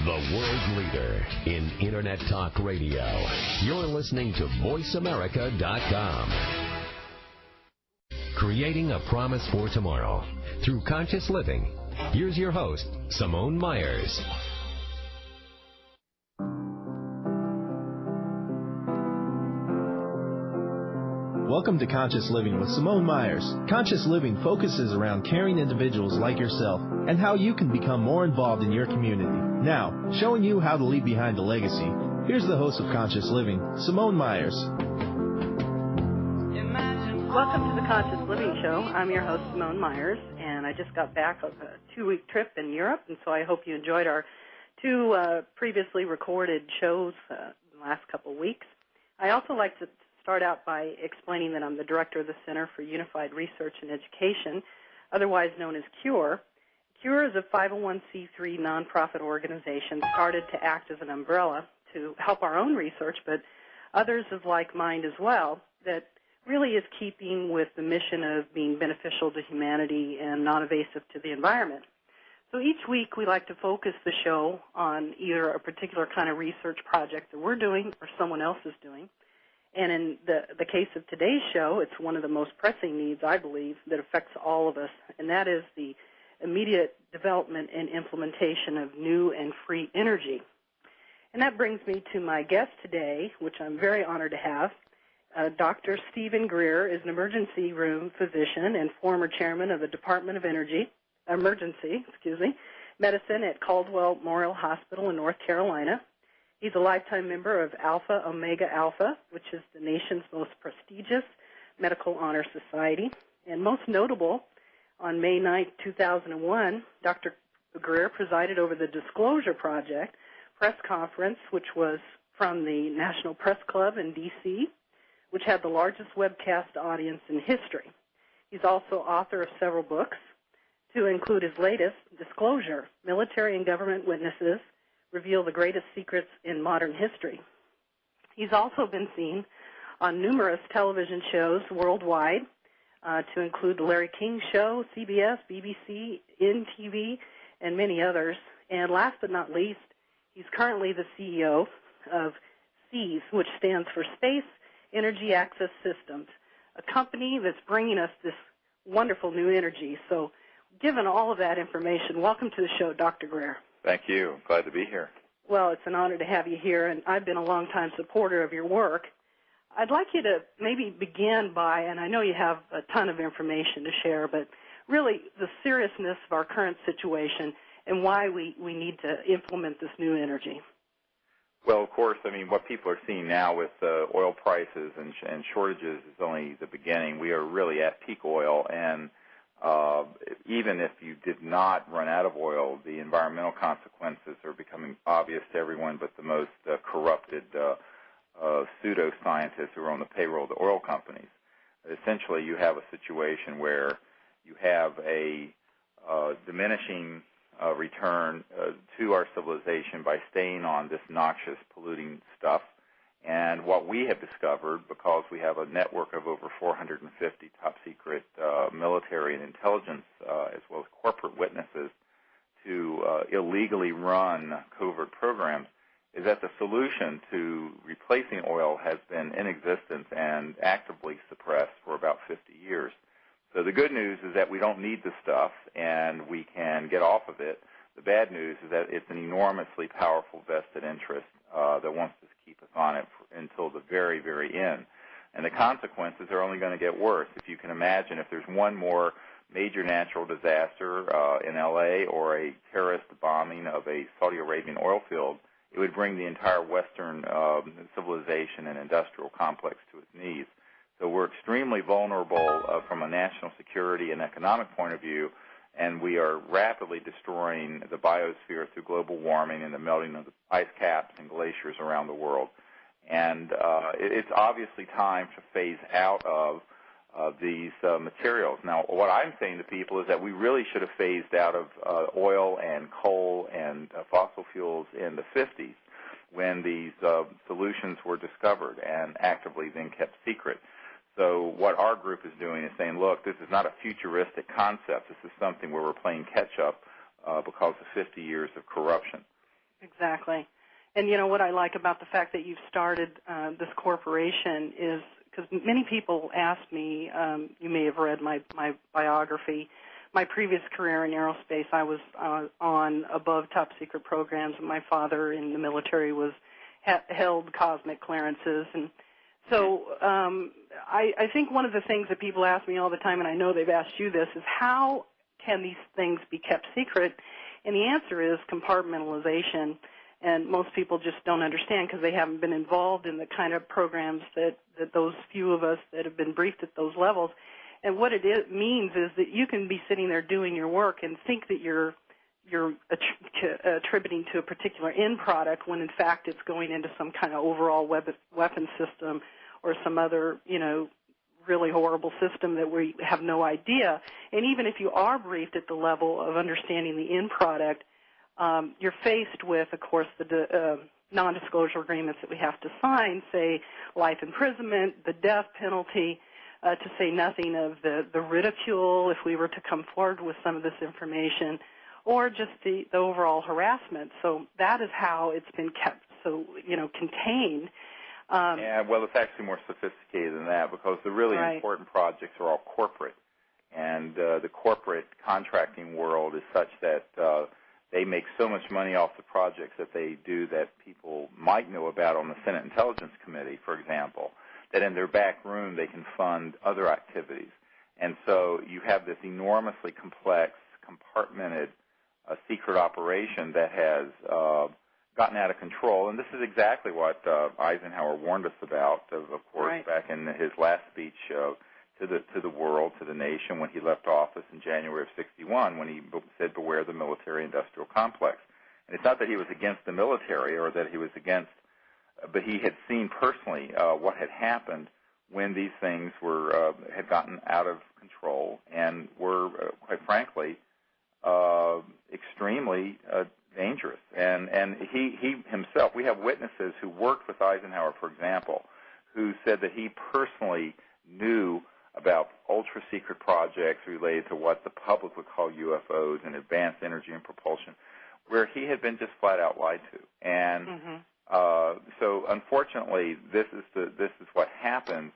The world leader in Internet talk radio. You're listening to VoiceAmerica.com. Creating a promise for tomorrow through conscious living. Here's your host, Simone Myers. Welcome to Conscious Living with Simone Myers. Conscious Living focuses around caring individuals like yourself and how you can become more involved in your community. Now, showing you how to leave behind a legacy, here's the host of Conscious Living, Simone Myers. Welcome to the Conscious Living Show. I'm your host, Simone Myers, and I just got back of a 2-week trip in Europe, and so I hope you enjoyed our two previously recorded shows in the last couple of weeks. I also like to start out by explaining that I'm the director of the Center for Unified Research and Education, otherwise known as CURE. CURE is a 501c3 nonprofit organization started to act as an umbrella to help our own research, but others of like mind as well, that really is keeping with the mission of being beneficial to humanity and non-invasive to the environment. So each week we like to focus the show on either a particular kind of research project that we're doing or someone else is doing. And in the case of today's show, it's one of the most pressing needs, I believe, that affects all of us, and that is the immediate development and implementation of new and free energy. And that brings me to my guest today, which I'm very honored to have. Dr. Stephen Greer is an emergency room physician and former chairman of the Department of Emergency Medicine at Caldwell Memorial Hospital in North Carolina. He's a lifetime member of Alpha Omega Alpha, which is the nation's most prestigious medical honor society. And most notable, on May 9, 2001, Dr. Greer presided over the Disclosure Project press conference, which was from the National Press Club in D.C., which had the largest webcast audience in history. He's also author of several books, to include his latest, Disclosure, Military and Government Witnesses Reveal the Greatest Secrets in Modern History. He's also been seen on numerous television shows worldwide, to include The Larry King Show, CBS, BBC, NTV, and many others. And last but not least, he's currently the CEO of SEAS, which stands for Space Energy Access Systems, a company that's bringing us this wonderful new energy. So given all of that information, welcome to the show, Dr. Greer. Thank you. Glad to be here. Well, it's an honor to have you here, and I've been a long-time supporter of your work. I'd like you to maybe begin by, and I know you have a ton of information to share, but really the seriousness of our current situation and why we need to implement this new energy. Well, of course, I mean, what people are seeing now with oil prices and shortages is only the beginning. We are really at peak oil, and even if you did not run out of oil, the environmental consequences are becoming obvious to everyone but the most corrupted pseudo-scientists who are on the payroll of the oil companies. Essentially, you have a situation where you have a diminishing return to our civilization by staying on this noxious, polluting stuff. And what we have discovered, because we have a network of over 450 top-secret military and intelligence, as well as corporate witnesses, to illegally run covert programs, is that the solution to replacing oil has been in existence and actively suppressed for about 50 years. So the good news is that we don't need the stuff and we can get off of it. The bad news is that it's an enormously powerful vested interest that wants to keep us on it until the very, very end. And the consequences are only going to get worse. If you can imagine, if there's one more major natural disaster in L.A. or a terrorist bombing of a Saudi Arabian oil field, it would bring the entire Western civilization and industrial complex to its knees. So we're extremely vulnerable from a national security and economic point of view, and we are rapidly destroying the biosphere through global warming and the melting of the ice caps and glaciers around the world. And it's obviously time to phase out of these materials. Now, what I'm saying to people is that we really should have phased out of oil and coal and fossil fuels in the 50s when these solutions were discovered and actively then kept secret. So what our group is doing is saying, look, this is not a futuristic concept. This is something where we're playing catch-up because of 50 years of corruption. Exactly. And, you know, what I like about the fact that you've started this corporation is because many people ask me, you may have read my biography, my previous career in aerospace, I was on above top secret programs, and my father in the military held cosmic clearances. And so I think one of the things that people ask me all the time, and I know they've asked you this, is how can these things be kept secret? And the answer is compartmentalization. And most people just don't understand because they haven't been involved in the kind of programs that those few of us that have been briefed at those levels. And what it means is that you can be sitting there doing your work and think that you're attributing to a particular end product when in fact it's going into some kind of overall weapon system or some other, you know, really horrible system that we have no idea. And even if you are briefed at the level of understanding the end product, you're faced with, of course, the non-disclosure agreements that we have to sign, say life imprisonment, the death penalty, to say nothing of the ridicule if we were to come forward with some of this information, or just the overall harassment. So that is how it's been kept so, you know, contained. Yeah, well, it's actually more sophisticated than that because the really important projects are all corporate. And the corporate contracting world is such that they make so much money off the projects that they do that people might know about on the Senate Intelligence Committee, for example, that in their back room they can fund other activities. And so you have this enormously complex, compartmented secret operation that has gotten out of control. And this is exactly what Eisenhower warned us about, of course, back in his last speech to the world, to the nation, when he left office in January of '61, when he said, beware the military-industrial complex. And it's not that he was against the military or that he was against, but he had seen personally what had happened when these things had gotten out of control and were, quite frankly, extremely dangerous. And he himself, we have witnesses who worked with Eisenhower, for example, who said that he personally knew about ultra-secret projects related to what the public would call UFOs and advanced energy and propulsion, where he had been just flat out lied to. And so, unfortunately, this is what happens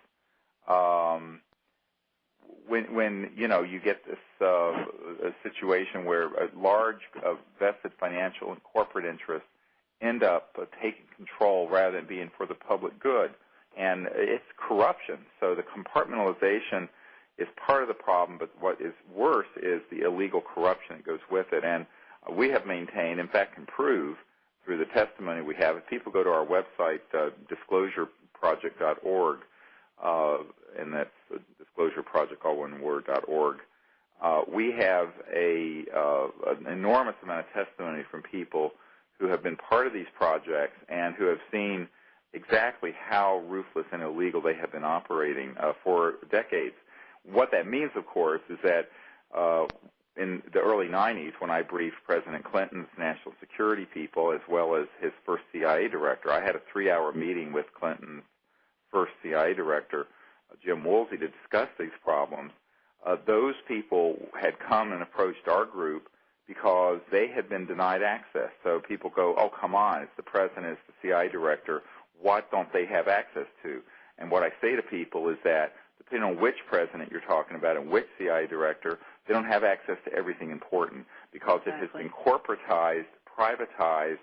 when you know you get this a situation where a large vested financial and corporate interests end up taking control rather than being for the public good. And it's corruption. So the compartmentalization is part of the problem, but what is worse is the illegal corruption that goes with it. And we have maintained, in fact, can prove through the testimony we have, if people go to our website, disclosureproject.org, and that's disclosureproject, all one word, .org, we have an enormous amount of testimony from people who have been part of these projects and who have seen exactly how ruthless and illegal they have been operating for decades. What that means, of course, is that in the early 90s, when I briefed President Clinton's national security people as well as his first CIA director, I had a 3-hour meeting with Clinton's first CIA director, Jim Woolsey, to discuss these problems. Those people had come and approached our group because they had been denied access. So people go, oh, come on, it's the president, it's the CIA director. What don't they have access to? And what I say to people is that depending on which president you're talking about and which CIA director, they don't have access to everything important because it has been corporatized, privatized,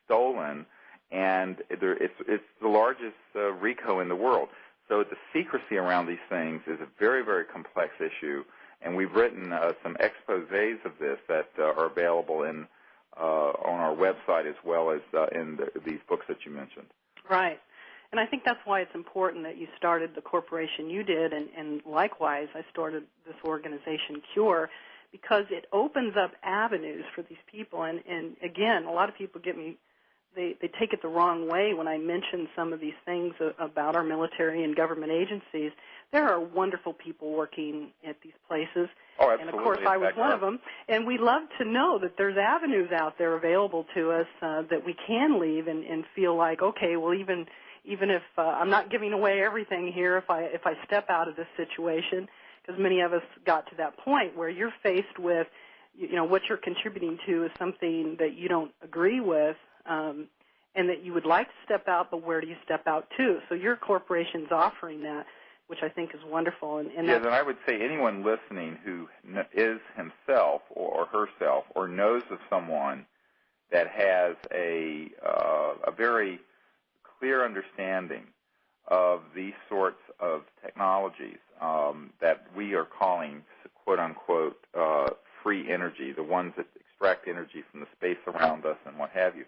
stolen, and it's the largest RICO in the world. So the secrecy around these things is a very, very complex issue, and we've written some exposés of this that are available on our website as well as in these books that you mentioned. Right. And I think that's why it's important that you started the corporation you did, and likewise I started this organization, CURE, because it opens up avenues for these people. And again, a lot of people they take it the wrong way when I mention some of these things about our military and government agencies. There are wonderful people working at these places. Oh, absolutely. And, of course, I was one of them. And we love to know that there's avenues out there available to us that we can leave and feel like, okay, well, even if I'm not giving away everything here, if I step out of this situation, because many of us got to that point where you're faced with, you know, what you're contributing to is something that you don't agree with, and that you would like to step out, but where do you step out to? So your corporation's offering that, which I think is wonderful. And yes, and I would say anyone listening who is himself or herself or knows of someone that has a very clear understanding of these sorts of technologies that we are calling, quote-unquote, free energy, the ones that extract energy from the space around us and what have you,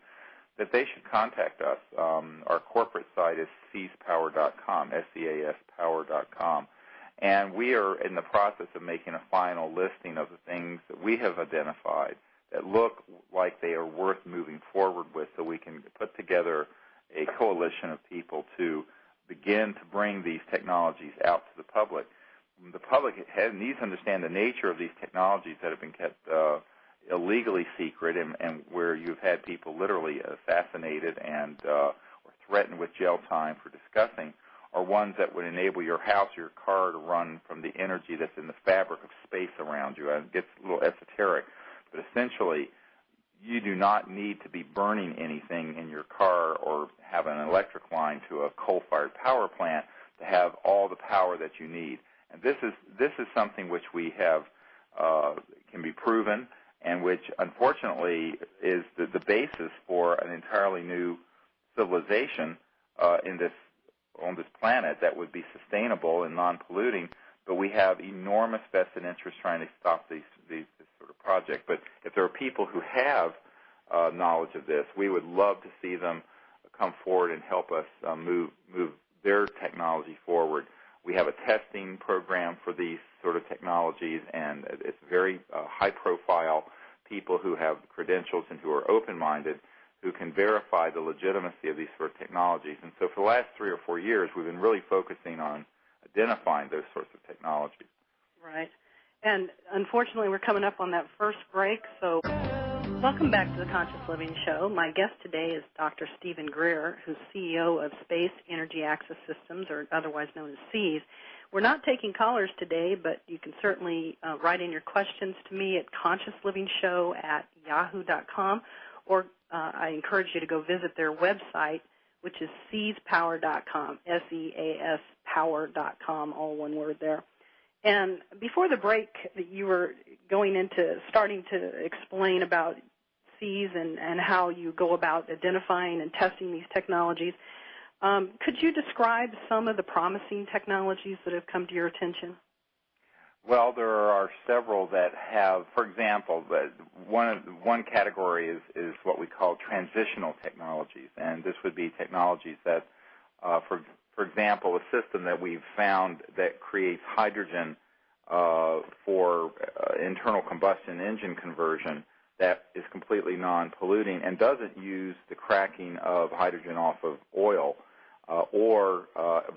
that they should contact us. Our corporate site is seaspower.com, S-E-A-S power.com. And we are in the process of making a final listing of the things that we have identified that look like they are worth moving forward with, so we can put together a coalition of people to begin to bring these technologies out to the public. The public needs to understand the nature of these technologies that have been kept illegally secret, and where you've had people literally assassinated and or threatened with jail time for discussing, are ones that would enable your house or your car to run from the energy that's in the fabric of space around you. And it gets a little esoteric, but essentially you do not need to be burning anything in your car or have an electric line to a coal-fired power plant to have all the power that you need. And this is something which we have can be proven, and which unfortunately is the basis for an entirely new civilization on this planet that would be sustainable and non-polluting. But we have enormous vested interest trying to stop this sort of project. But if there are people who have knowledge of this, we would love to see them come forward and help us move their technology forward. We have a testing program for these sort of technologies, and it's very high-profile people who have credentials and who are open-minded, who can verify the legitimacy of these sort of technologies. And so for the last 3 or 4 years, we've been really focusing on identifying those sorts of technologies. Right. And unfortunately, we're coming up on that first break, so welcome back to the Conscious Living Show. My guest today is Dr. Stephen Greer, who's CEO of Space Energy Access Systems, or otherwise known as SEAS. We're not taking callers today, but you can certainly write in your questions to me at consciousliving.show@yahoo.com, or I encourage you to go visit their website, which is seaspower.com, S-E-A-S power.com, all one word there. And before the break, you were starting to explain about SEAS and how you go about identifying and testing these technologies. Could you describe some of the promising technologies that have come to your attention? Well, there are several that have, for example, one category is what we call transitional technologies, and this would be technologies that, for example, a system that we've found that creates hydrogen for internal combustion engine conversion that is completely non-polluting and doesn't use the cracking of hydrogen off of oil or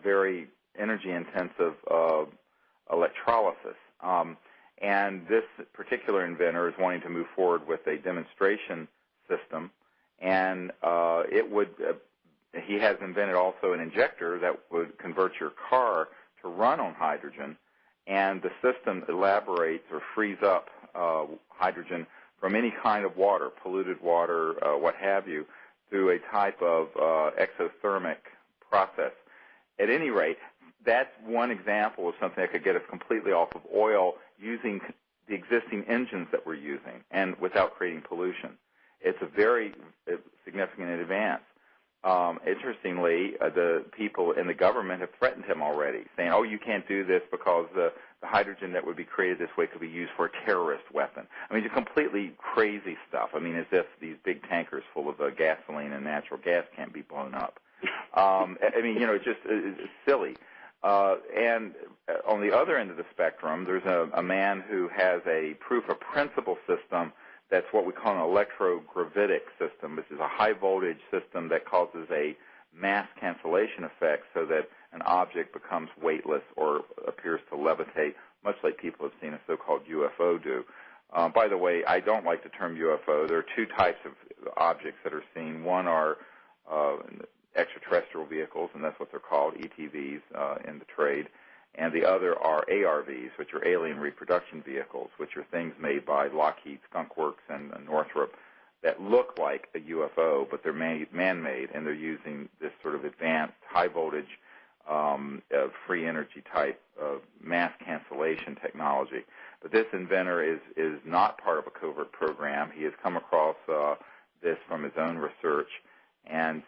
very energy-intensive electrolysis. And this particular inventor is wanting to move forward with a demonstration system, and he has invented also an injector that would convert your car to run on hydrogen, and the system elaborates or frees up hydrogen from any kind of water, polluted water, what have you, through a type of exothermic process. At any rate, that's one example of something that could get us completely off of oil using the existing engines that we're using and without creating pollution. It's a very significant advance. Interestingly, the people in the government have threatened him already, saying, oh, you can't do this because the hydrogen that would be created this way could be used for a terrorist weapon. I mean, it's completely crazy stuff. I mean, as if these big tankers full of gasoline and natural gas can't be blown up. I mean, it's silly. And on the other end of the spectrum, there's a man who has a proof of principle system that's what we call an electrogravitic system. This is a high-voltage system that causes a mass cancellation effect so that an object becomes weightless or appears to levitate, much like people have seen a so-called UFO do. By the way, I don't like the term UFO. There are two types of objects that are seen. One are extraterrestrial vehicles, and that's what they're called, ETVs in the trade. And the other are ARVs, which are alien reproduction vehicles, which are things made by Lockheed, Skunk Works, and Northrop that look like a UFO, but they're man-made, and they're using this sort of advanced high-voltage free energy type of mass cancellation technology. But this inventor is not part of a covert program. He has come across this from his own research, and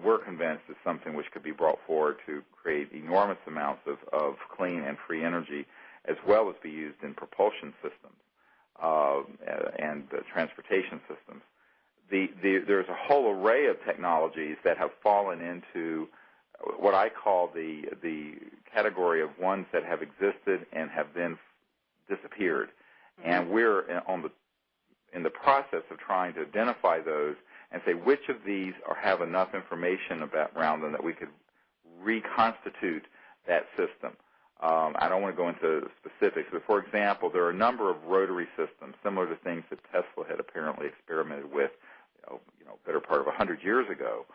we're convinced it's something which could be brought forward to create enormous amounts of clean and free energy, as well as be used in propulsion systems and transportation systems. There's a whole array of technologies that have fallen into what I call the category of ones that have existed and have then disappeared. Mm-hmm. And we're in the process of trying to identify those and say which of these have enough information around them that we could reconstitute that system. I don't want to go into specifics, but for example, there are a number of rotary systems similar to things that Tesla had apparently experimented with, better part of 100 years ago,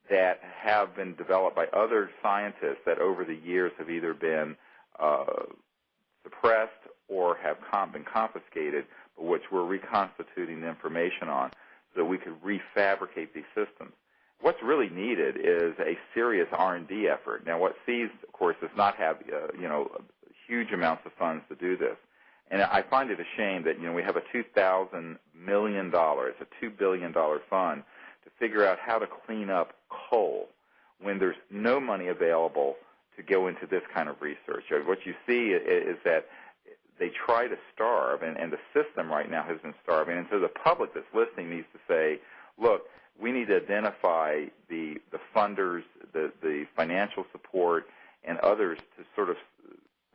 that have been developed by other scientists that over the years have either been suppressed or have been confiscated, but which we're reconstituting the information on so that we could refabricate these systems. What's really needed is a serious R&D effort. Now, what SEAS, of course, does not have, huge amounts of funds to do this. And I find it a shame that, we have a $2,000 million, a $2 billion fund to figure out how to clean up coal when there's no money available to go into this kind of research. What you see is that they try to starve, and the system right now has been starving. And so the public that's listening needs to say, look, we need to identify the funders, the financial support, and others to sort of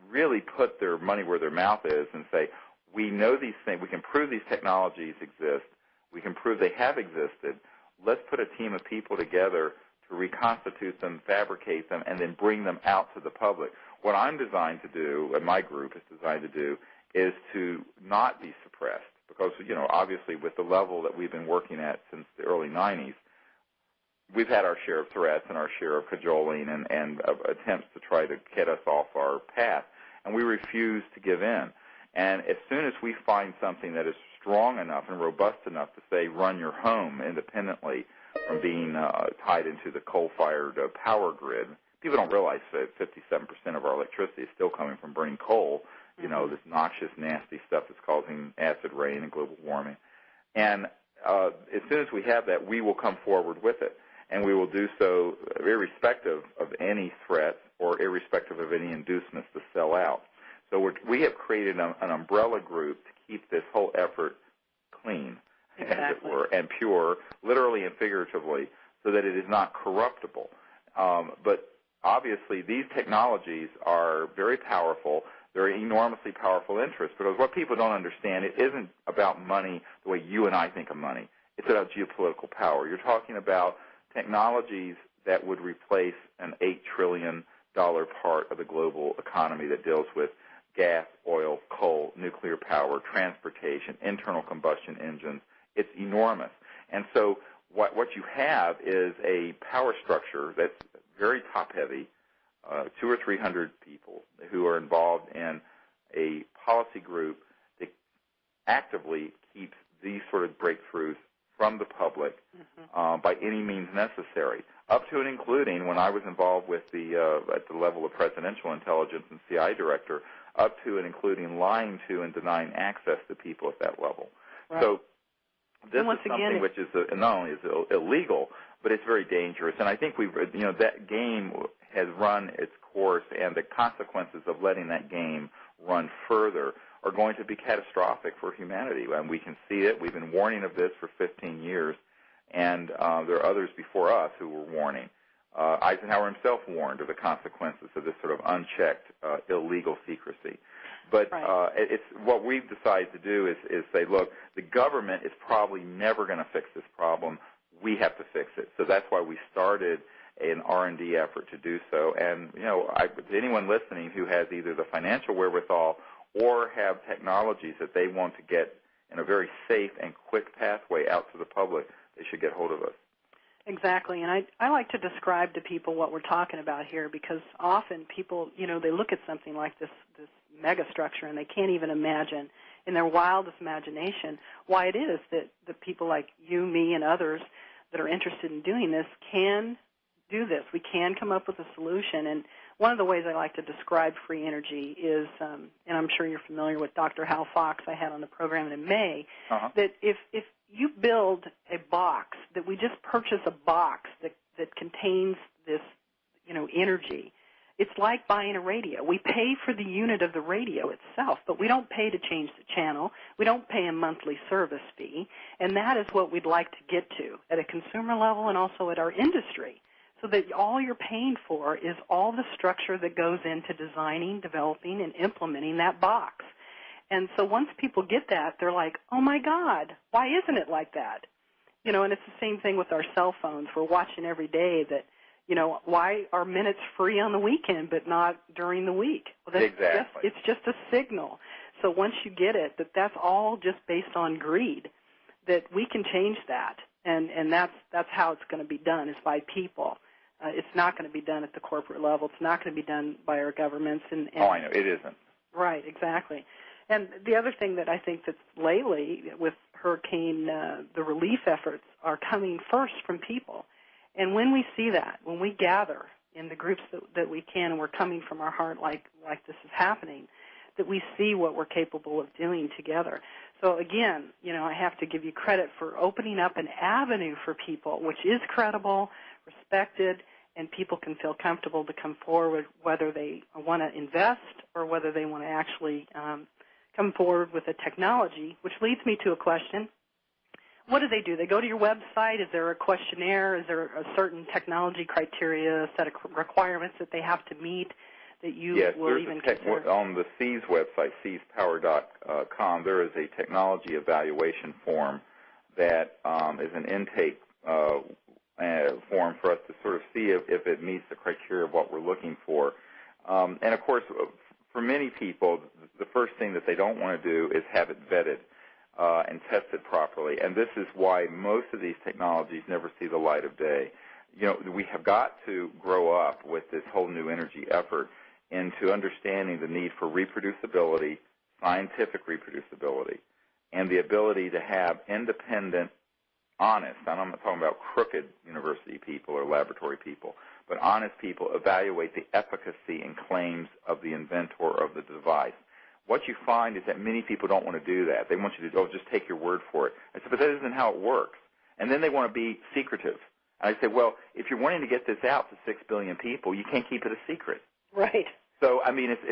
really put their money where their mouth is and say, we know these things, we can prove these technologies exist, we can prove they have existed, let's put a team of people together to reconstitute them, fabricate them, and then bring them out to the public. What I'm designed to do, and my group is designed to do, is to not be suppressed. Because, obviously with the level that we've been working at since the early 90s, we've had our share of threats and our share of cajoling and attempts to try to get us off our path, and we refuse to give in. And as soon as we find something that is strong enough and robust enough to say run your home independently from being tied into the coal-fired power grid, people don't realize that 57% of our electricity is still coming from burning coal, this noxious, nasty stuff that's causing acid rain and global warming. And as soon as we have that, we will come forward with it. And we will do so irrespective of any threats or irrespective of any inducements to sell out. So we have created an umbrella group to keep this whole effort clean, exactly, as it were, and pure, literally and figuratively, so that it is not corruptible. But obviously these technologies are very powerful. They're enormously powerful interests, because what people don't understand, it isn't about money the way you and I think of money. It's about geopolitical power. You're talking about technologies that would replace an $8 trillion part of the global economy that deals with gas, oil, coal, nuclear power, transportation, internal combustion engines. It's enormous. And so what you have is a power structure that's very top-heavy, 200 or 300 people who are involved in a policy group that actively keeps these sort of breakthroughs from the public by any means necessary, up to and including when I was involved with at the level of presidential intelligence and CI director, up to and including lying to and denying access to people at that level. Right. So this is something which is not only is illegal, but it's very dangerous. And I think that game has run its course, and the consequences of letting that game run further are going to be catastrophic for humanity. And we can see it. We've been warning of this for 15 years, and there are others before us who were warning. Eisenhower himself warned of the consequences of this sort of unchecked, illegal secrecy. But right. It's what we've decided to do is say, look, the government is probably never going to fix this problem. We have to fix it. So that's why we started an R&D effort to do so. And, anyone listening who has either the financial wherewithal or have technologies that they want to get in a very safe and quick pathway out to the public, they should get hold of us. Exactly, and I like to describe to people what we're talking about here, because often people, they look at something like this mega structure and they can't even imagine in their wildest imagination why it is that the people like you, me, and others that are interested in doing this can do this. We can come up with a solution. And one of the ways I like to describe free energy is, and I'm sure you're familiar with Dr. Hal Fox I had on the program in May, that if you build a box, that we just purchase a box that contains this, energy, it's like buying a radio. We pay for the unit of the radio itself, but we don't pay to change the channel. We don't pay a monthly service fee, and that is what we'd like to get to at a consumer level and also at our industry, so that all you're paying for is all the structure that goes into designing, developing, and implementing that box. And so once people get that, they're like, oh, my God, why isn't it like that? And it's the same thing with our cell phones. We're watching every day that, why are minutes free on the weekend but not during the week? Well, exactly. It's just a signal. So once you get it, that's all just based on greed, that we can change that. And that's how it's going to be done, is by people. It's not going to be done at the corporate level. It's not going to be done by our governments. And I know. It isn't. Right, exactly. And the other thing that I think that's lately with hurricane, the relief efforts are coming first from people. And when we see that, when we gather in the groups that we can, and we're coming from our heart like this is happening, that we see what we're capable of doing together. So again, I have to give you credit for opening up an avenue for people, which is credible, respected, and people can feel comfortable to come forward, whether they want to invest or whether they want to actually come forward with a technology, which leads me to a question. What do? They go to your website? Is there a questionnaire? Is there a certain technology criteria, a set of requirements that they have to meet that you will even consider? On the SEAS website, seaspower.com, there is a technology evaluation form that is an intake form for us to sort of see if it meets the criteria of what we're looking for. And, of course, for many people, the first thing that they don't want to do is have it vetted and tested properly. And this is why most of these technologies never see the light of day. We have got to grow up with this whole new energy effort into understanding the need for reproducibility, scientific reproducibility, and the ability to have independent, honest, and I'm not talking about crooked university people or laboratory people, but honest people evaluate the efficacy and claims of the inventor of the device. What you find is that many people don't want to do that. They want you to, just take your word for it. I said, but that isn't how it works. And then they want to be secretive. And I said, well, if you're wanting to get this out to 6 billion people, you can't keep it a secret. Right. So, I mean, it's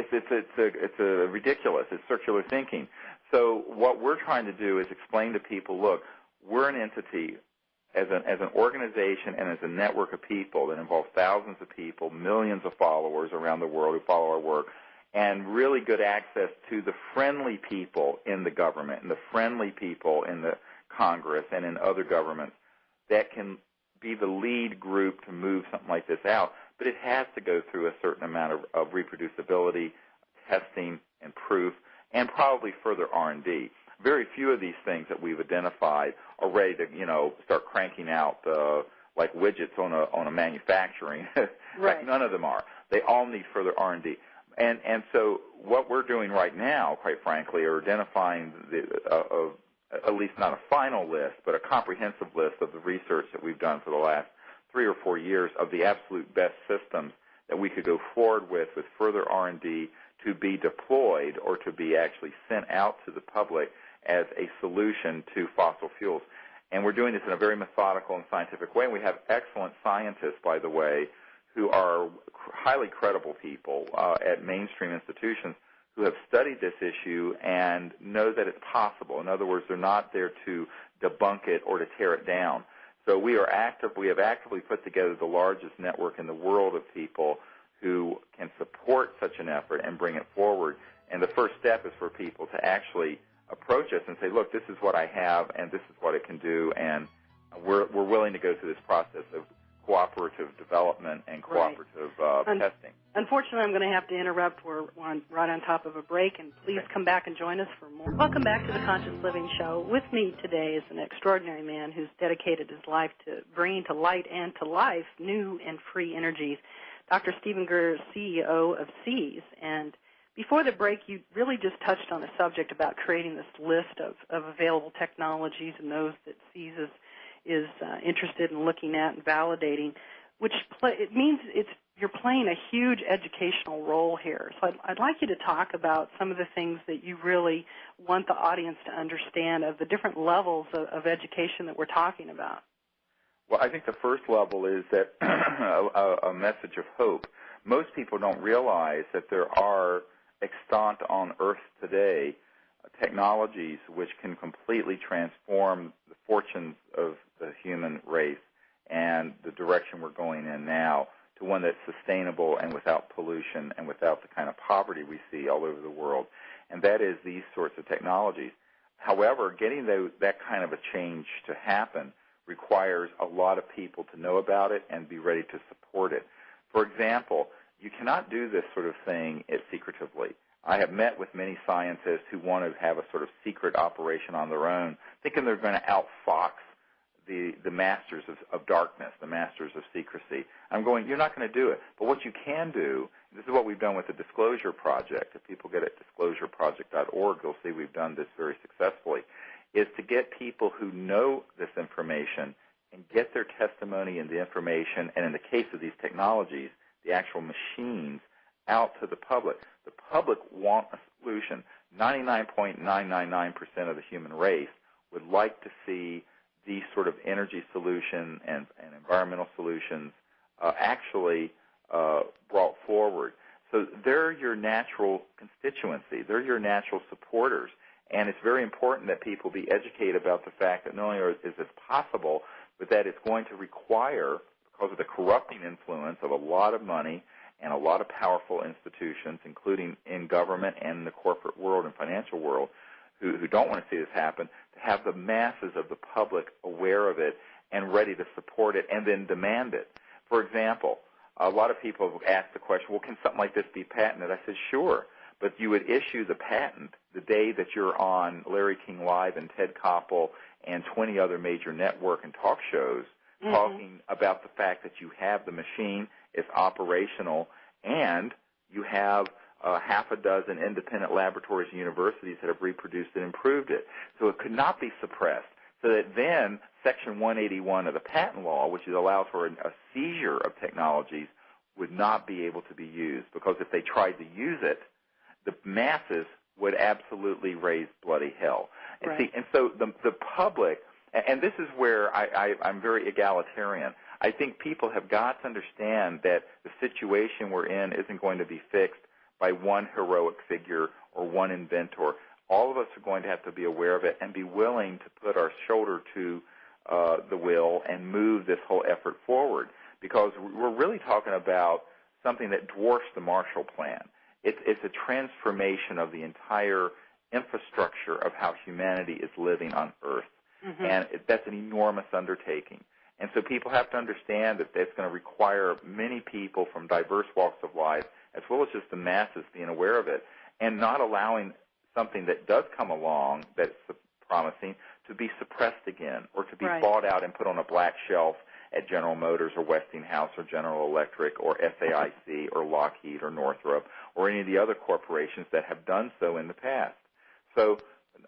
ridiculous. It's circular thinking. So what we're trying to do is explain to people, look, we're an entity as an organization and as a network of people that involves thousands of people, millions of followers around the world who follow our work, and really good access to the friendly people in the government and the friendly people in the Congress and in other governments that can be the lead group to move something like this out. But it has to go through a certain amount of reproducibility, testing, and proof, and probably further R&D. Very few of these things that we've identified are ready to, start cranking out like widgets on a manufacturing. Right. Like none of them are. They all need further R&D. And so what we're doing right now, quite frankly, are identifying at least not a final list, but a comprehensive list of the research that we've done for the last 3 or 4 years of the absolute best systems that we could go forward with further R&D to be deployed or to be actually sent out to the public as a solution to fossil fuels. And we're doing this in a very methodical and scientific way. And we have excellent scientists, by the way, who are highly credible people at mainstream institutions who have studied this issue and know that it's possible. In other words, they're not there to debunk it or to tear it down. So we have actively put together the largest network in the world of people who can support such an effort and bring it forward. And the first step is for people to actually approach us and say, look, this is what I have and this is what it can do, and we're willing to go through this process of cooperative development and cooperative testing. Unfortunately, I'm going to have to interrupt. We're right on top of a break, and please come back and join us for more. Welcome back to the Conscious Living Show. With me today is an extraordinary man who's dedicated his life to bringing to light and to life new and free energies. Dr. Stephen Greer, CEO of SEAS, and before the break, you really just touched on a subject about creating this list of available technologies and those that CSES is interested in looking at and validating, which it means you're playing a huge educational role here. So I'd like you to talk about some of the things that you really want the audience to understand of the different levels of education that we're talking about. Well, I think the first level is that a message of hope. Most people don't realize that there are extant on Earth today technologies which can completely transform the fortunes of the human race and the direction we're going in now to one that's sustainable and without pollution and without the kind of poverty we see all over the world. And that is these sorts of technologies. However, getting that kind of a change to happen requires a lot of people to know about it and be ready to support it. For example, you cannot do this sort of thing secretively. I have met with many scientists who want to have a sort of secret operation on their own, thinking they're going to outfox the masters of darkness, the masters of secrecy. I'm going, you're not going to do it. But what you can do, this is what we've done with the Disclosure Project. If people get at disclosureproject.org, they'll see we've done this very successfully, is to get people who know this information and get their testimony and the information, and in the case of these technologies, the actual machines, out to the public. The public want a solution. 99.999% of the human race would like to see these sort of energy solution and environmental solutions actually brought forward. So they're your natural constituency. They're your natural supporters. And it's very important that people be educated about the fact that not only is this possible, but that it's going to require, because of the corrupting influence of a lot of money and a lot of powerful institutions, including in government and in the corporate world and financial world, who don't want to see this happen, to have the masses of the public aware of it and ready to support it and then demand it. For example, a lot of people have asked the question, well, can something like this be patented? I said, sure, but you would issue the patent the day that you're on Larry King Live and Ted Koppel and 20 other major network and talk shows talking about the fact that you have the machine, it's operational, and you have half a dozen independent laboratories and universities that have reproduced and improved it. So it could not be suppressed. So that then Section 181 of the patent law, which allows for a seizure of technologies, would not be able to be used, because if they tried to use it, the masses would absolutely raise bloody hell. And, right. See, and so the public, and this is where I'm very egalitarian. I think people have got to understand that the situation we're in isn't going to be fixed by one heroic figure or one inventor. All of us are going to have to be aware of it and be willing to put our shoulder to the wheel and move this whole effort forward, because we're really talking about something that dwarfs the Marshall Plan. It's a transformation of the entire infrastructure of how humanity is living on Earth, and that's an enormous undertaking. And so people have to understand that that's going to require many people from diverse walks of life, as well as just the masses being aware of it, and not allowing something that does come along that's promising to be suppressed again or to be bought out and put on a black shelf at General Motors or Westinghouse or General Electric or SAIC or Lockheed or Northrop or any of the other corporations that have done so in the past. So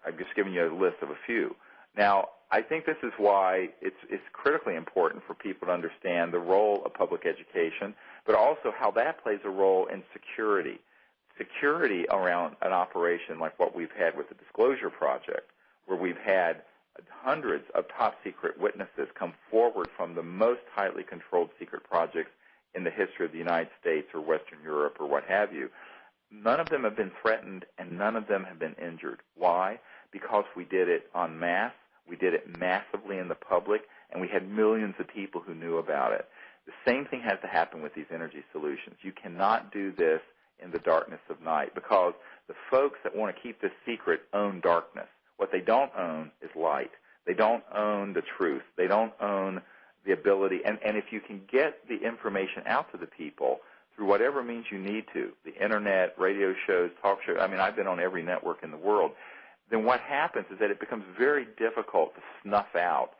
I'm just giving you a list of a few. Now, I think this is why it's critically important for people to understand the role of public education, but also how that plays a role in security. Security around an operation like what we've had with the Disclosure Project, where we've had hundreds of top-secret witnesses come forward from the most tightly controlled secret projects in the history of the United States or Western Europe or what have you. None of them have been threatened, and none of them have been injured. Why? Because we did it en masse, we did it massively in the public, and we had millions of people who knew about it. The same thing has to happen with these energy solutions. You cannot do this in the darkness of night, because the folks that want to keep this secret own darkness. What they don't own is light. They don't own the truth. They don't own the ability. And if you can get the information out to the people through whatever means you need to, the Internet, radio shows, talk shows, I mean, I've been on every network in the world, then what happens is that it becomes very difficult to snuff out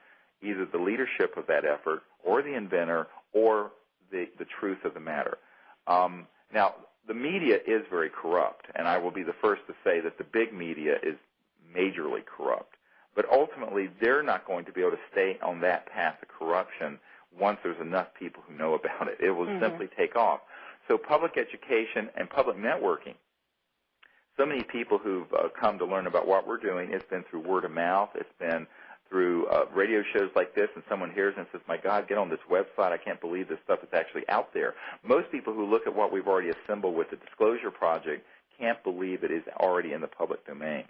either the leadership of that effort or the inventor or the truth of the matter. Now, the media is very corrupt, and I will be the first to say that the big media is majorly corrupt. But ultimately, they're not going to be able to stay on that path of corruption once there's enough people who know about it. It will simply take off. So public education and public networking, so many people who've come to learn about what we're doing, it's been through word of mouth, it's been through radio shows like this, and someone hears and says, my God, get on this website. I can't believe this stuff is actually out there. Most people who look at what we've already assembled with the Disclosure Project can't believe it is already in the public domain.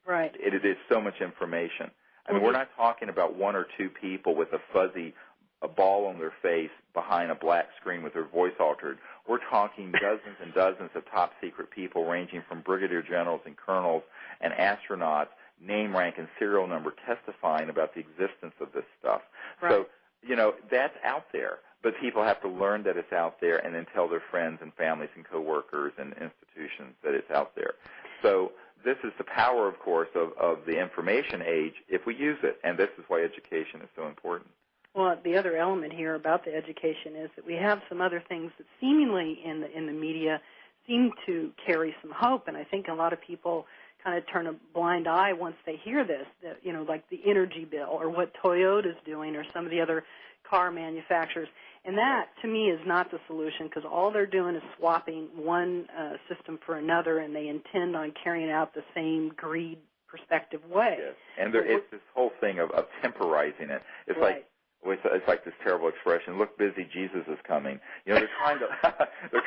Right. It is so much information. I mean, we're not talking about one or two people with a ball on their face behind a black screen with their voice altered. We're talking dozens and dozens of top-secret people ranging from brigadier generals and colonels and astronauts, name, rank, and serial number testifying about the existence of this stuff. Right. So, that's out there. But people have to learn that it's out there and then tell their friends and families and coworkers and institutions that it's out there. So this is the power, of course, of the information age if we use it, and this is why education is so important. Well, the other element here about the education is that we have some other things that seemingly in the media seem to carry some hope, and I think a lot of people kind of turn a blind eye once they hear this, that, like the energy bill or what Toyota's doing or some of the other car manufacturers. And that, to me, is not the solution, because all they're doing is swapping one system for another, and they intend on carrying out the same greed perspective way. Yes. And it's this whole thing of temporizing it. It's right. It's like this terrible expression, look busy, Jesus is coming. They're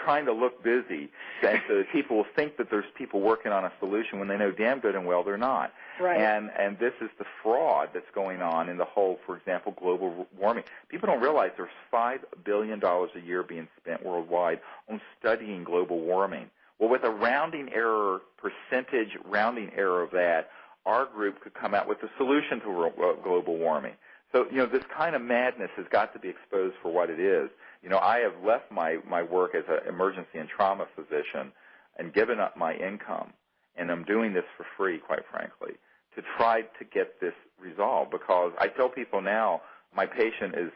trying to look busy, and so that people will think that there's people working on a solution when they know damn good and well they're not. Right. And this is the fraud that's going on in the whole, for example, global warming. People don't realize there's $5 billion a year being spent worldwide on studying global warming. Well, with a percentage rounding error of that, our group could come out with a solution to global warming. So, this kind of madness has got to be exposed for what it is. I have left my work as an emergency and trauma physician and given up my income, and I'm doing this for free, quite frankly, to try to get this resolved, because I tell people now my patient is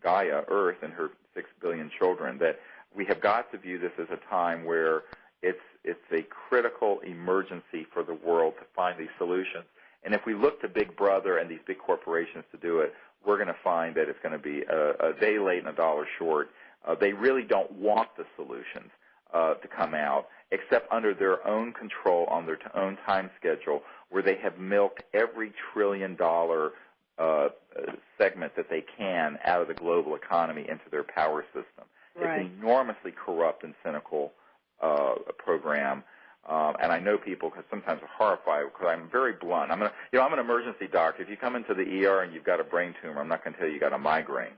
Gaia, Earth, and her 6 billion children, that we have got to view this as a time where it's a critical emergency for the world to find these solutions. And if we look to Big Brother and these big corporations to do it, we're going to find that it's going to be a day late and a dollar short. They really don't want the solutions to come out, except under their own control, on their own time schedule, where they have milked every trillion-dollar segment that they can out of the global economy into their power system. Right. It's an enormously corrupt and cynical program. And I know people sometimes are horrified because I'm very blunt. I'm an emergency doctor. If you come into the ER and you've got a brain tumor, I'm not going to tell you got a migraine.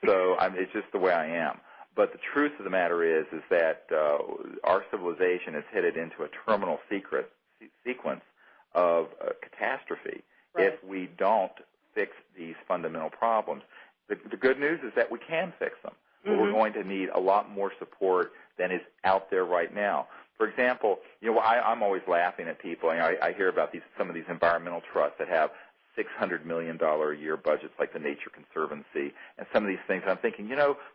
So it's just the way I am. But the truth of the matter is that our civilization is headed into a terminal sequence of catastrophe if we don't fix these fundamental problems. The good news is that we can fix them, but we're going to need a lot more support than is out there right now. For example, I'm always laughing at people, and I hear about some of these environmental trusts that have $600 million a year budgets, like the Nature Conservancy, and some of these things. I'm thinking,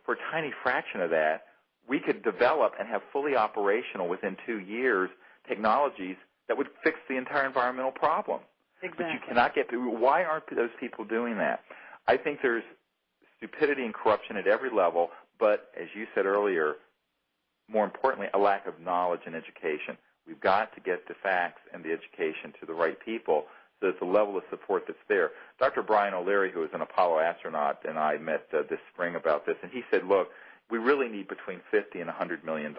for a tiny fraction of that, we could develop and have fully operational within 2 years technologies that would fix the entire environmental problem. Exactly. But you cannot get to. Why aren't those people doing that? I think there's stupidity and corruption at every level, but as you said earlier, more importantly, a lack of knowledge and education. We've got to get the facts and the education to the right people so that the level of support that's there. Dr. Brian O'Leary, who is an Apollo astronaut, and I met this spring about this, and he said, look, we really need between $50 and $100 million,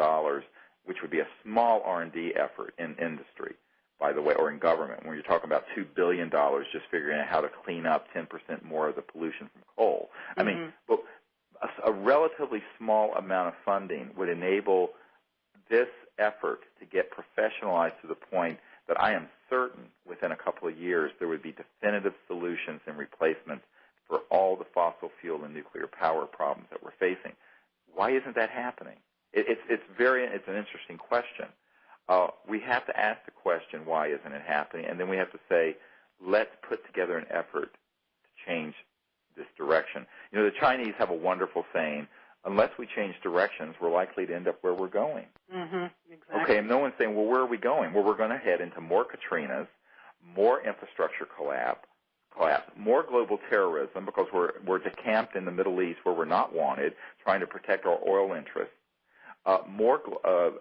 which would be a small R&D effort in industry, by the way, or in government, when you're talking about $2 billion just figuring out how to clean up 10% more of the pollution from coal. I mean, but a relatively small amount of funding would enable this effort to get professionalized to the point that I am certain within a couple of years there would be definitive solutions and replacements for all the fossil fuel and nuclear power problems that we're facing. Why isn't that happening? It's an interesting question. We have to ask the question, why isn't it happening? And then we have to say, let's put together an effort to change this direction. The Chinese have a wonderful saying, unless we change directions, we're likely to end up where we're going. Exactly. Okay, and no one's saying, well, where are we going? Well, we're going to head into more Katrinas, more infrastructure collapse, more global terrorism because we're decamped in the Middle East where we're not wanted, trying to protect our oil interests, more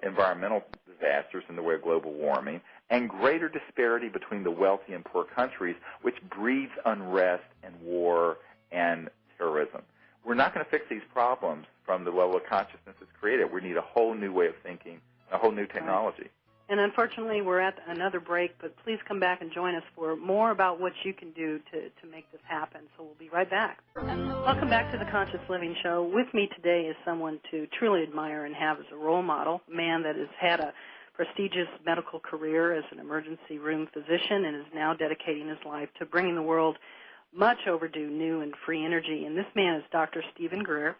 environmental disasters in the way of global warming, and greater disparity between the wealthy and poor countries, which breeds unrest and war and terrorism. We're not going to fix these problems from the level of consciousness that's created. We need a whole new way of thinking, a whole new technology. Right. And unfortunately, we're at another break, but please come back and join us for more about what you can do to make this happen. So we'll be right back. Welcome back to the Conscious Living Show. With me today is someone to truly admire and have as a role model, a man that has had a prestigious medical career as an emergency room physician and is now dedicating his life to bringing the world much overdue new and free energy. And this man is Dr. Stephen Greer.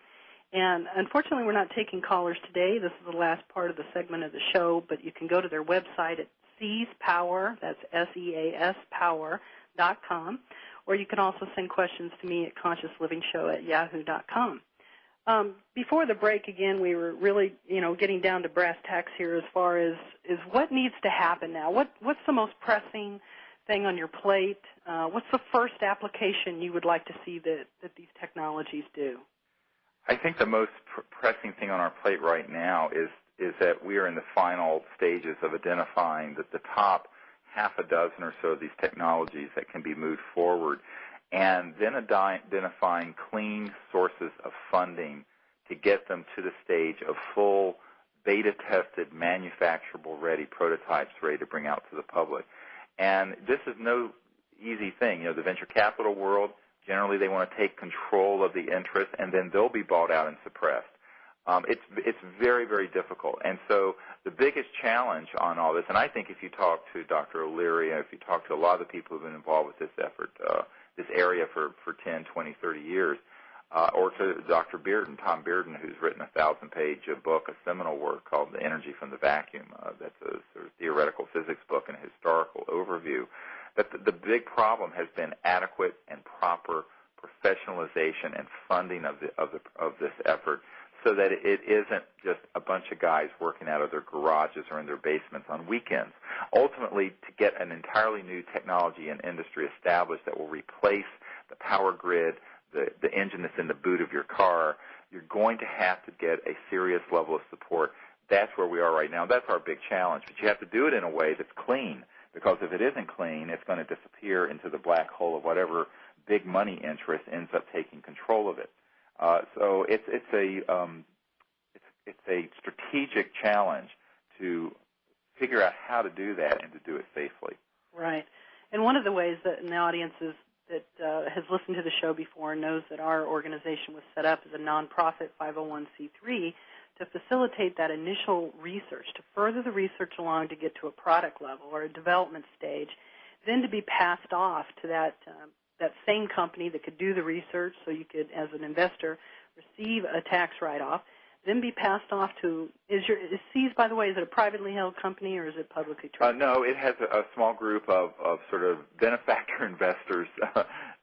And unfortunately, we're not taking callers today. This is the last part of the segment of the show, but you can go to their website at SeasPower, that's SEAS Power.com, or you can also send questions to me at consciouslivingshow@yahoo.com. Before the break, again, we were really, getting down to brass tacks here as far as what needs to happen now. What's the most pressing thing on your plate? What's the first application you would like to see that these technologies do? I think the most pressing thing on our plate right now is that we are in the final stages of identifying the top half a dozen or so of these technologies that can be moved forward, and then identifying clean sources of funding to get them to the stage of full beta-tested, manufacturable-ready prototypes ready to bring out to the public. And this is no easy thing. The venture capital world, generally, they want to take control of the interest, and then they'll be bought out and suppressed. It's very, very difficult. And so the biggest challenge on all this, and I think if you talk to Dr. O'Leary, if you talk to a lot of the people who have been involved with this effort, this area for 10, 20, 30 years, or to Dr. Bearden, Tom Bearden, who's written a 1,000-page book, a seminal work called The Energy from the Vacuum. That's a sort of theoretical physics book and a historical overview. But the big problem has been adequate and proper professionalization and funding of this effort, so that it isn't just a bunch of guys working out of their garages or in their basements on weekends. Ultimately, to get an entirely new technology and industry established that will replace the power grid, the engine that's in the boot of your car, you're going to have to get a serious level of support. That's where we are right now. That's our big challenge. But you have to do it in a way that's clean, because if it isn't clean, it's going to disappear into the black hole of whatever big money interest ends up taking control of it. So it's a strategic challenge to figure out how to do that and to do it safely. Right. And one of the ways that in the audience that has listened to the show before knows that our organization was set up as a nonprofit 501c3 to facilitate that initial research, to further the research along to get to a product level or a development stage, then to be passed off to that same company that could do the research, so you could, as an investor, receive a tax write-off, then be passed off to, is SEAS, by the way, is it a privately held company or is it publicly traded? No, it has a small group of sort of benefactor investors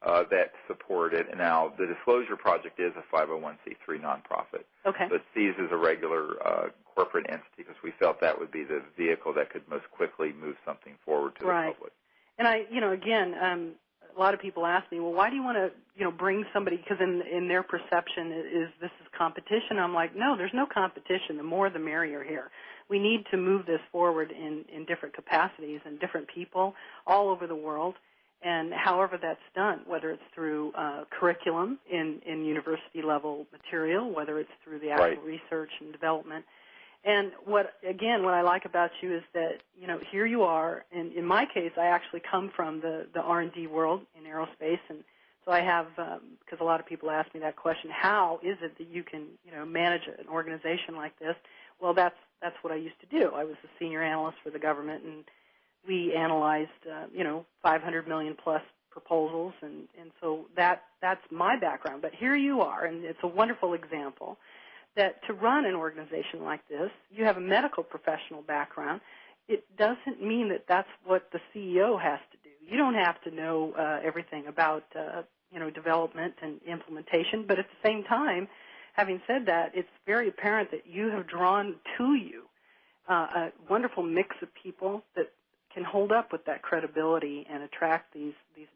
that support it. Now, the Disclosure Project is a 501c3 nonprofit. Okay. But SEAS is a regular corporate entity because we felt that would be the vehicle that could most quickly move something forward to the public. And again, a lot of people ask me, well, why do you want to, bring somebody, because in their perception this is competition. I'm like, no, there's no competition. The more the merrier here. We need to move this forward in different capacities and different people all over the world, and however that's done, whether it's through curriculum in university-level material, whether it's through the actual research and development. And what I like about you is that, here you are, and in my case, I actually come from the R&D world in aerospace, and so I have, because a lot of people ask me that question, how is it that you can, manage an organization like this? Well, that's what I used to do. I was a senior analyst for the government, and we analyzed, 500 million plus proposals, and so that's my background. But here you are, and it's a wonderful example that to run an organization like this, you have a medical professional background. It doesn't mean that that's what the CEO has to do. You don't have to know everything about, development and implementation, but at the same time, having said that, it's very apparent that you have drawn to you a wonderful mix of people that can hold up with that credibility and attract these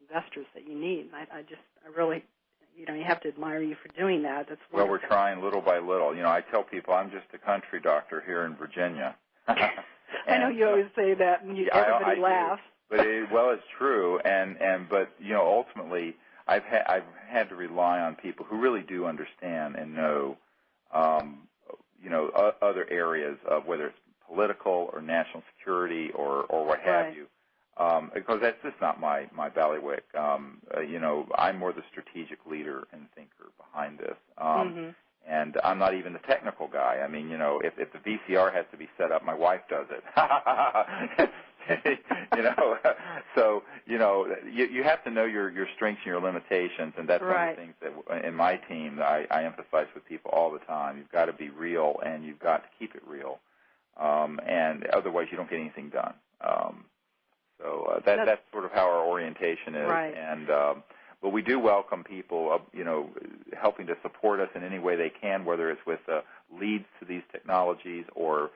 investors that you need. And I really, you have to admire you for doing that. That's wonderful. Well, we're trying little by little. I tell people I'm just a country doctor here in Virginia. I know you always say that, and everybody laughs. But it's true, but ultimately, I've had to rely on people who really do understand and know, other areas of whether it's political or national security or what have you, because that's just not my bailiwick. I'm more the strategic leader and thinker behind this. And I'm not even the technical guy. I mean, if the VCR has to be set up, my wife does it. So you have to know your strengths and your limitations, and that's one of the things that in my team that I emphasize with people all the time. You've got to be real, and you've got to keep it real, and otherwise you don't get anything done. That's sort of how our orientation is, and but we do welcome people, helping to support us in any way they can, whether it's with leads to these technologies or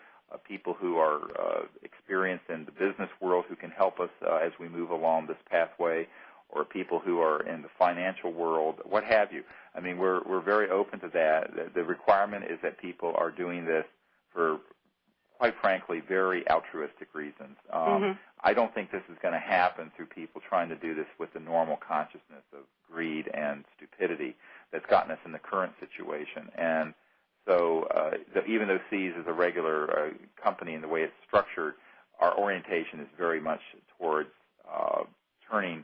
people who are experienced in the business world who can help us as we move along this pathway, or people who are in the financial world, what have you. I mean, we're very open to that. The requirement is that people are doing this for, quite frankly, very altruistic reasons. I don't think this is going to happen through people trying to do this with the normal consciousness of greed and stupidity that's gotten us in the current situation. And so even though Seas is a regular company in the way it's structured, our orientation is very much towards turning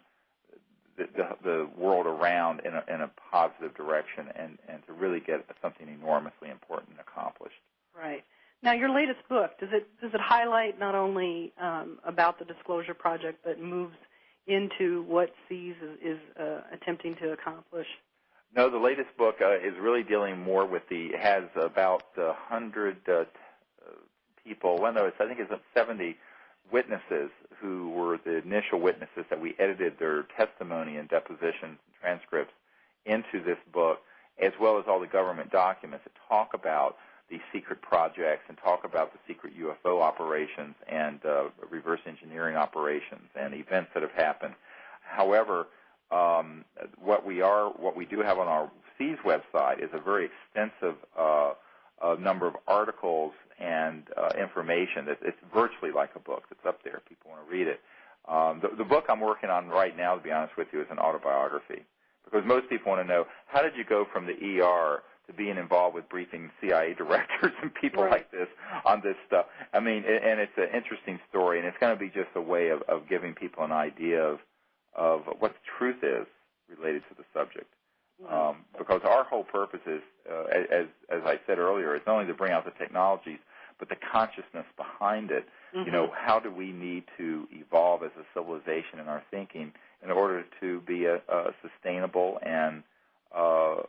the world around in a positive direction and to really get something enormously important accomplished. Right. Now, your latest book, does it highlight not only about the Disclosure Project, but moves into what Seas is attempting to accomplish? No, the latest book is really dealing more with has about 100 people. Well, no, I think it's 70 witnesses who were the initial witnesses that we edited their testimony and depositions and transcripts into this book, as well as all the government documents that talk about these secret projects and talk about the secret UFO operations and reverse engineering operations and events that have happened. However, what we do have on our Seas website is a very extensive number of articles and information. It's virtually like a book that's up there if people want to read it. The book I'm working on right now, to be honest with you, is an autobiography, because most people want to know, how did you go from the ER to being involved with briefing CIA directors and people like this on this stuff? I mean, and it's an interesting story, and it's going to be just a way of giving people an idea of what the truth is related to the subject. Because our whole purpose is, as I said earlier, is not only to bring out the technologies, but the consciousness behind it. How do we need to evolve as a civilization in our thinking in order to be a sustainable and a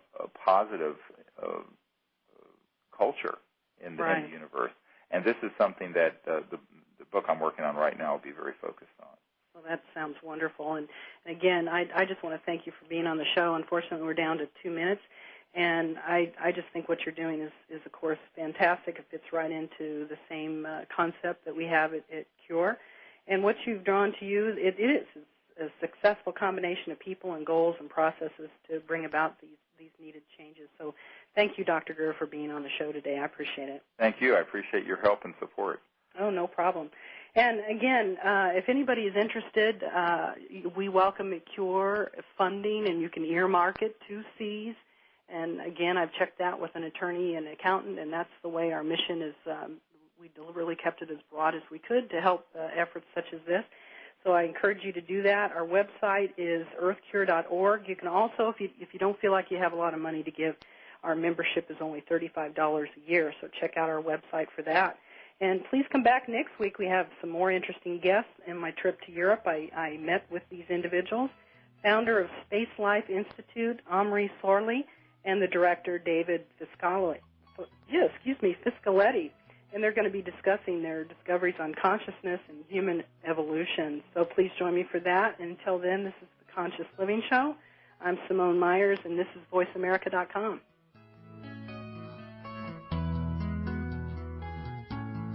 positive culture in the universe? And this is something that the book I'm working on right now will be very focused on. Well, that sounds wonderful. And again, I just want to thank you for being on the show. Unfortunately, we're down to 2 minutes. And I just think what you're doing is, of course, fantastic. It fits right into the same concept that we have at CURE. And what you've drawn to you, it is a successful combination of people and goals and processes to bring about these needed changes. So thank you, Dr. Greer, for being on the show today. I appreciate it. Thank you. I appreciate your help and support. Oh, no problem. And again, if anybody is interested, we welcome at CURE funding, and you can earmark it to Seas. And again, I've checked that with an attorney and accountant, and that's the way our mission is. We deliberately kept it as broad as we could to help efforts such as this. So I encourage you to do that. Our website is earthcure.org. You can also, if you don't feel like you have a lot of money to give, our membership is only $35 a year, so check out our website for that. And please come back next week. We have some more interesting guests. In my trip to Europe, I met with these individuals, founder of Space Life Institute, Omri Sorley, and the director, David Fiscaletti. And they're going to be discussing their discoveries on consciousness and human evolution. So please join me for that. Until then, this is the Conscious Living Show. I'm Simone Myers, and this is VoiceAmerica.com.